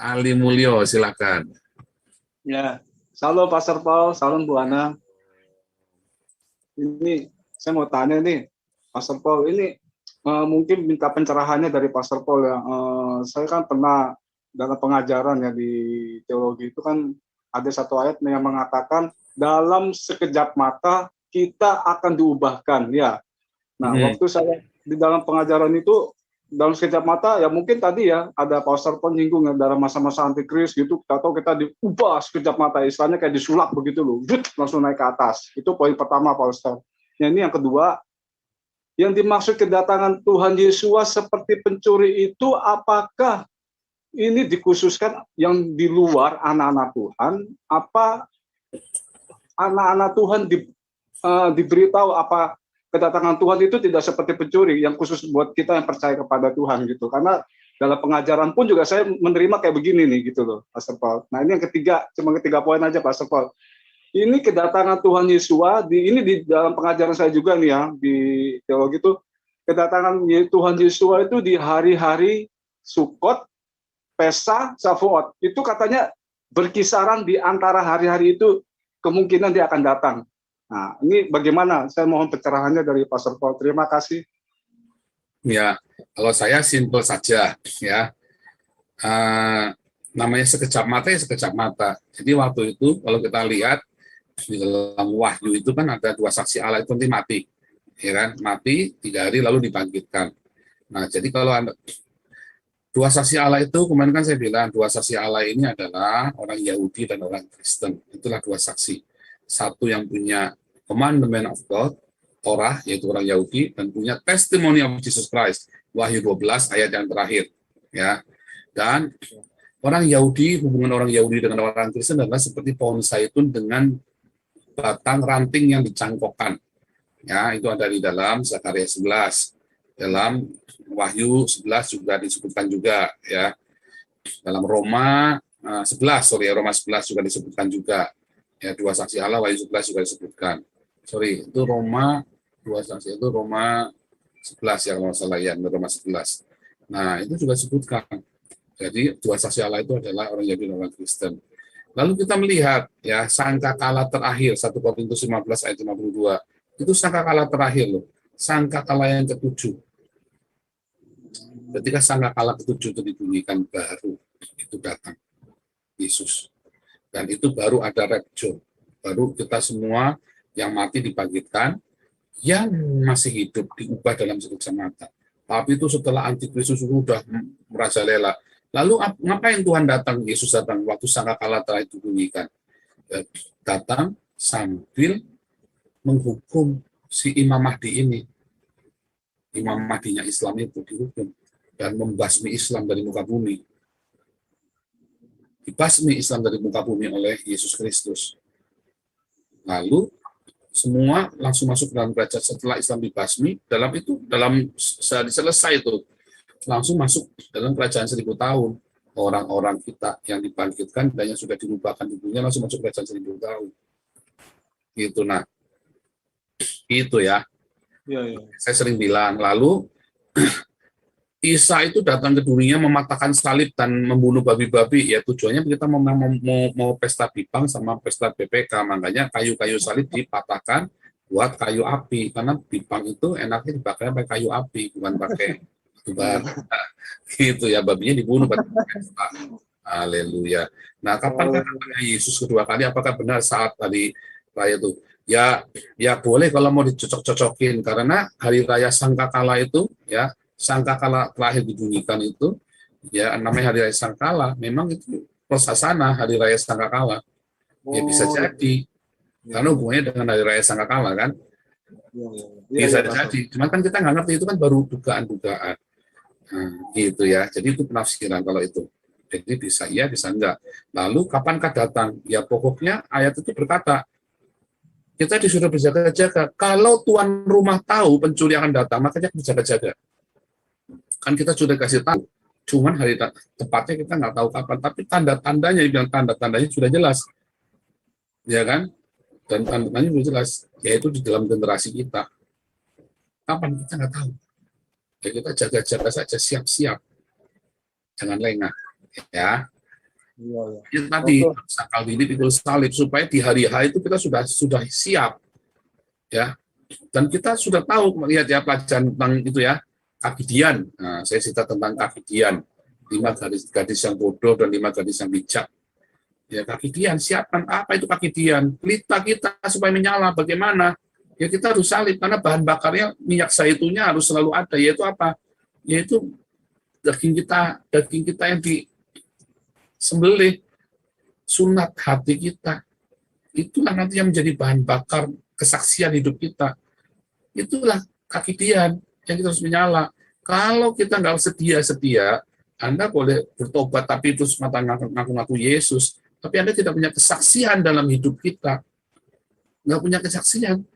Ali Mulyo, silakan. Ya, salam Pastor Paul, salam Bu Ana. Ini saya mau tanya nih, Pastor Paul, ini mungkin minta pencerahannya dari Pastor Paul ya. Saya kan pernah dalam pengajaran ya di teologi itu kan ada satu ayat yang mengatakan dalam sekejap mata kita akan diubahkan ya. Nah, waktu saya di dalam pengajaran itu dalam sekejap mata ya mungkin tadi ya ada Pastor Paul nyinggung ya dalam masa-masa antikris gitu atau kita diubah sekejap mata istilahnya kayak disulap begitu loh, langsung naik ke atas. Itu poin pertama Pastor. Yang ini yang kedua, yang dimaksud kedatangan Tuhan Yesus seperti pencuri itu apakah ini dikhususkan yang di luar anak-anak Tuhan, apa anak-anak Tuhan diberitahu apa kedatangan Tuhan itu tidak seperti pencuri yang khusus buat kita yang percaya kepada Tuhan gitu. Karena dalam pengajaran pun juga saya menerima kayak begini nih gitu loh, Pastor Paul. Nah ini yang ketiga, cuma ketiga poin aja Pastor Paul. Ini kedatangan Tuhan Yesus ini di dalam pengajaran saya juga nih ya di teologi itu kedatangan Tuhan Yesus itu di hari-hari Sukot, Pesa, Shavuot. Itu katanya berkisaran di antara hari-hari itu kemungkinan dia akan datang. Nah, ini bagaimana? Saya mohon pencerahannya dari Pastor Paul. Terima kasih. Ya, kalau saya simpel saja ya. Namanya sekejap mata ya sekejap mata. Jadi waktu itu kalau kita lihat di dalam Wahyu itu kan ada dua saksi Allah itu nanti mati, ya kan? Mati 3 hari lalu dibangkitkan. Nah, jadi kalau dua saksi Allah itu kemarin kan saya bilang dua saksi Allah ini adalah orang Yahudi dan orang Kristen. Itulah dua saksi. Satu yang punya commandment of God, Torah, yaitu orang Yahudi, dan punya testimony of Jesus Christ, Wahyu 12 ayat yang terakhir. Ya. Dan orang Yahudi, hubungan orang Yahudi dengan orang Kristen adalah seperti pohon zaitun dengan batang ranting yang dicangkokkan. Ya, itu ada di dalam Zakaria 11. Dalam Wahyu 11 juga disebutkan juga. Ya. Dalam Roma 11 juga disebutkan juga. Ya, dua saksi Allah, Wahyu 11 juga disebutkan. Itu Roma, dua saksi itu Roma 11 ya kalau salah ya, Roma 11. Nah, itu juga disebutkan. Jadi dua saksi Allah itu adalah orang Yahudi dan orang Kristen. Lalu kita melihat ya sangkakala terakhir 1 Korintus 15 ayat 52. Itu sangkakala terakhir loh. Sangkakala yang ketujuh. Ketika sangkakala ketujuh itu dibunyikan baru itu datang Yesus. Dan itu baru ada rapture. Baru kita semua yang mati dibangkitkan, yang masih hidup diubah dalam sekejap mata. Tapi itu setelah antikristus sudah merajalela. Lalu ngapain Tuhan datang? Yesus datang waktu sangkakala terakhir dibunyikan. Datang sambil menghukum si Imam Mahdi ini. Imam Mahdinya Islam itu dihukum dan membasmi Islam dari muka bumi. Dibasmi Islam dari muka bumi oleh Yesus Kristus. Lalu semua langsung masuk ke dalam kerajaan setelah Islam dibasmi, dalam sehari selesai itu langsung masuk dalam kerajaan 1000 tahun. Orang-orang kita yang dibangkitkan dan yang sudah dirubahkan tubuhnya langsung masuk kerajaan 1000 tahun. Gitu nah. Itu ya. Ya. Saya sering bilang, lalu Isa itu datang ke dunia mematahkan salib dan membunuh babi-babi, ya tujuannya kita mau pesta bipang sama pesta BPK, makanya kayu-kayu salib dipatahkan buat kayu api, karena bipang itu enaknya dipakai pakai kayu api, bukan pakai batu bara. Gitu ya, babinya dibunuh pada pesta. Haleluya. Nah, kapan datangnya Yesus kedua kali? Apakah benar saat tadi raya itu? Ya boleh kalau mau dicocok-cocokin, karena hari raya Sangkakala itu ya, Sangkakala terakhir dibunyikan itu, ya namanya hari raya Sangkala, memang itu prosasana hari raya Sangkakala. Ya bisa jadi, karena hubungannya dengan hari raya Sangkakala kan. Bisa jadi, cuman kan kita nggak ngerti, itu kan baru dugaan-dugaan. Nah, gitu ya, jadi itu penafsiran kalau itu. Jadi bisa iya, bisa enggak. Lalu kapankah datang? Ya pokoknya ayat itu berkata, kita disuruh berjaga-jaga. Kalau tuan rumah tahu pencuri akan datang, makanya berjaga-jaga. Kan kita sudah kasih tahu, cuman hari tepatnya kita nggak tahu kapan, tapi tanda-tandanya, yang tanda-tandanya sudah jelas, ya kan? Dan tanda-tandanya sudah jelas, yaitu di dalam generasi kita. Kapan kita nggak tahu. Ya kita jaga-jaga saja, siap-siap, jangan lengah, ya. Iya, iya. Itu tadi Oke. sakal diri pikul salib, supaya di hari H itu kita sudah siap, ya. Dan kita sudah tahu melihat ya pelajaran tentang itu ya, Kakidian. Nah, saya cerita tentang Kakidian, 5 gadis yang bodoh dan 5 gadis yang bijak. Ya, Kakidian, siapkan apa itu Kakidian? Pelita kita supaya menyala, bagaimana? Ya kita harus salib, karena bahan bakarnya minyak zaitunnya harus selalu ada, yaitu apa? Yaitu daging kita yang disembelih, sunat hati kita. Itulah nanti yang menjadi bahan bakar kesaksian hidup kita. Itulah Kakidian yang kita harus menyala. Kalau kita nggak setia, Anda boleh bertobat, tapi itu semata ngaku-ngaku Yesus, tapi Anda tidak punya kesaksian dalam hidup kita. Nggak punya kesaksian.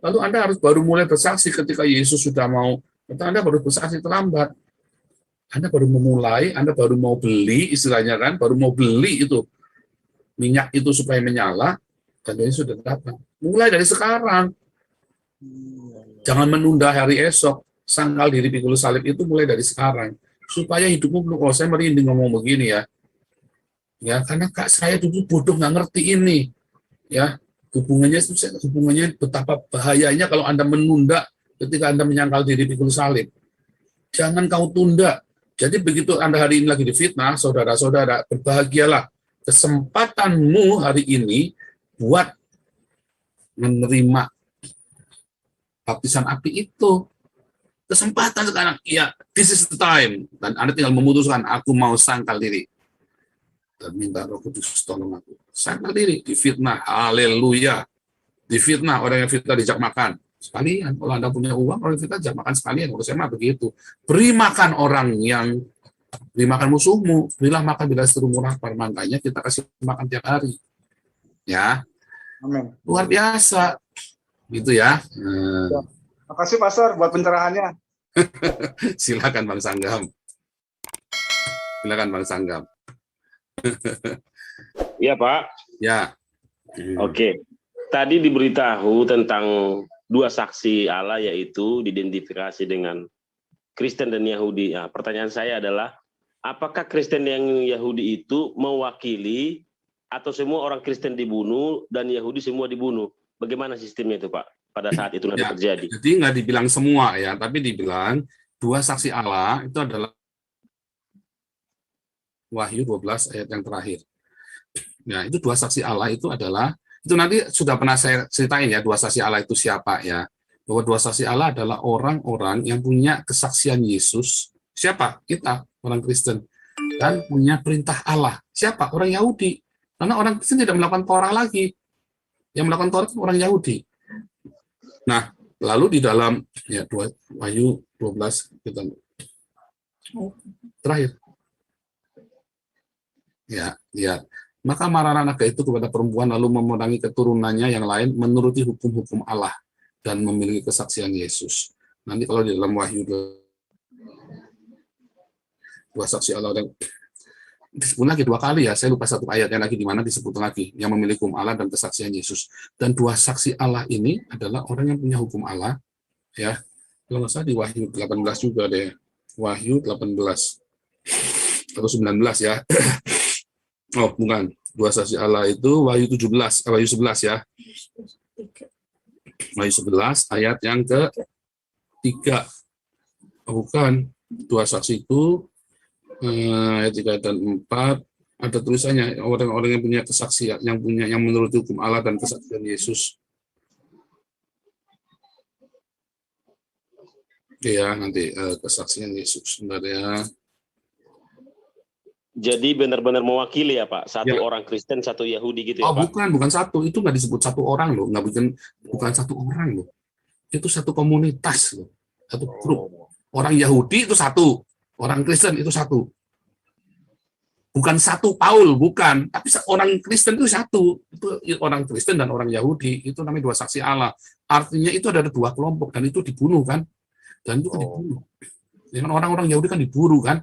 Lalu Anda harus baru mulai bersaksi ketika Yesus sudah mau, Anda baru bersaksi terlambat. Anda baru memulai, Anda baru mau beli, istilahnya kan, baru mau beli itu, minyak itu supaya menyala, dan Yesus sudah datang. Mulai dari sekarang. Jangan menunda hari esok. Sangkal diri pikul salib itu mulai dari sekarang. Supaya hidupmu, kalau saya merinding ngomong begini ya. Ya, karena kak saya dulu bodoh nggak ngerti ini. Ya, hubungannya betapa bahayanya kalau Anda menunda ketika Anda menyangkal diri pikul salib. Jangan kau tunda. Jadi begitu Anda hari ini lagi difitnah, saudara-saudara, berbahagialah. Kesempatanmu hari ini buat menerima baptisan api itu. Kesempatan sekarang, ya, this is the time. Dan Anda tinggal memutuskan, aku mau sangkal diri. Dan minta Roh Kudus tolong aku. Sangkal diri, difitnah, haleluya. Difitnah, orang yang fitnah dijak makan. Sekalian, kalau Anda punya uang, orang fitnah dijak makan sekalian. Kalau saya mah begitu. Beri makan beri makan musuhmu, berilah makan bila seru lapar. Makanya kita kasih makan tiap hari. Ya, Amin. luar biasa. Gitu ya. Makasih Pastor buat pencerahannya. Silakan Bang Sanggam. Silakan Bang Sanggam. Iya Pak. Ya. Oke. Tadi diberitahu tentang 2 saksi Allah, yaitu diidentifikasi dengan Kristen dan Yahudi. Nah, pertanyaan saya adalah, apakah Kristen yang Yahudi itu mewakili atau semua orang Kristen dibunuh dan Yahudi semua dibunuh? Bagaimana sistemnya itu Pak pada saat itu nanti terjadi? Jadi nggak dibilang semua ya, tapi dibilang 2 saksi Allah itu adalah Wahyu 12 ayat yang terakhir. Ya, itu 2 saksi Allah itu adalah, itu nanti sudah pernah saya ceritain ya, 2 saksi Allah itu siapa ya. Bahwa 2 saksi Allah adalah orang-orang yang punya kesaksian Yesus. Siapa? Kita, orang Kristen. Dan punya perintah Allah. Siapa? Orang Yahudi. Karena orang Kristen tidak melakukan Torah lagi. Yang melakukan Torah itu orang Yahudi. Nah, lalu di dalam ya Wahyu 12 kita terakhir. Ya, ya. Maka marah naga itu kepada perempuan lalu memerangi keturunannya yang lain menuruti hukum-hukum Allah dan memiliki kesaksian Yesus. Nanti kalau di dalam Wahyu 2 saksi Allah dan disebut lagi 2 kali ya, saya lupa satu ayatnya lagi di mana disebut lagi yang memiliki hukum Allah dan kesaksian Yesus. Dan 2 saksi Allah ini adalah orang yang punya hukum Allah, ya. Kalau nggak salah di Wahyu 18 juga deh, Wahyu 18 atau 19 ya. Oh bukan, 2 saksi Allah itu Wahyu 17, Wahyu 11 ya. Wahyu 11 ayat yang ke-3. Oh, bukan, 2 saksi itu ayat 3 dan 4 ada tulisannya orang-orang yang punya kesaksian, yang menurut hukum Allah dan kesaksian Yesus. Ya, nanti kesaksian Yesus. Sebentar ya. Jadi benar-benar mewakili ya Pak, satu Ya. orang Kristen, satu Yahudi gitu ya Oh, Pak? bukan satu. Itu nggak disebut satu orang loh. Bukan satu orang loh. Itu satu komunitas loh. Satu grup. Orang Yahudi itu satu. Orang Kristen itu satu. Bukan satu Paul, bukan. Tapi orang Kristen itu satu. Itu orang Kristen dan orang Yahudi. Itu namanya 2 saksi Allah. Artinya itu ada 2 kelompok. Dan itu dibunuh kan. Dan itu kan dibunuh. Dengan orang-orang Yahudi kan diburu kan.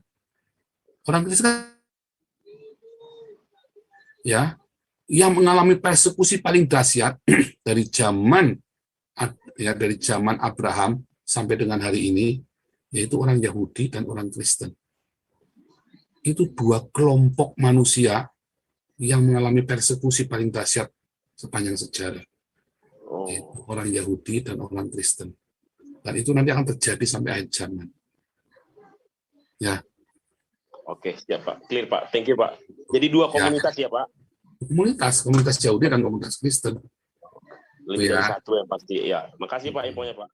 Orang Kristen kan ya, yang mengalami persekusi paling dahsyat dari zaman Abraham sampai dengan hari ini, yaitu orang Yahudi dan orang Kristen. Itu 2 kelompok manusia yang mengalami persekusi paling dahsyat sepanjang sejarah, Oh, yaitu orang Yahudi dan orang Kristen. Dan itu nanti akan terjadi sampai akhir zaman. Ya, oke, siap Pak. Clear Pak. Thank you Pak. Jadi dua komunitas ya Pak? komunitas Yahudi dan komunitas Kristen. Lebih dari Ya. satu yang pasti. Ya, makasih Pak infonya Pak.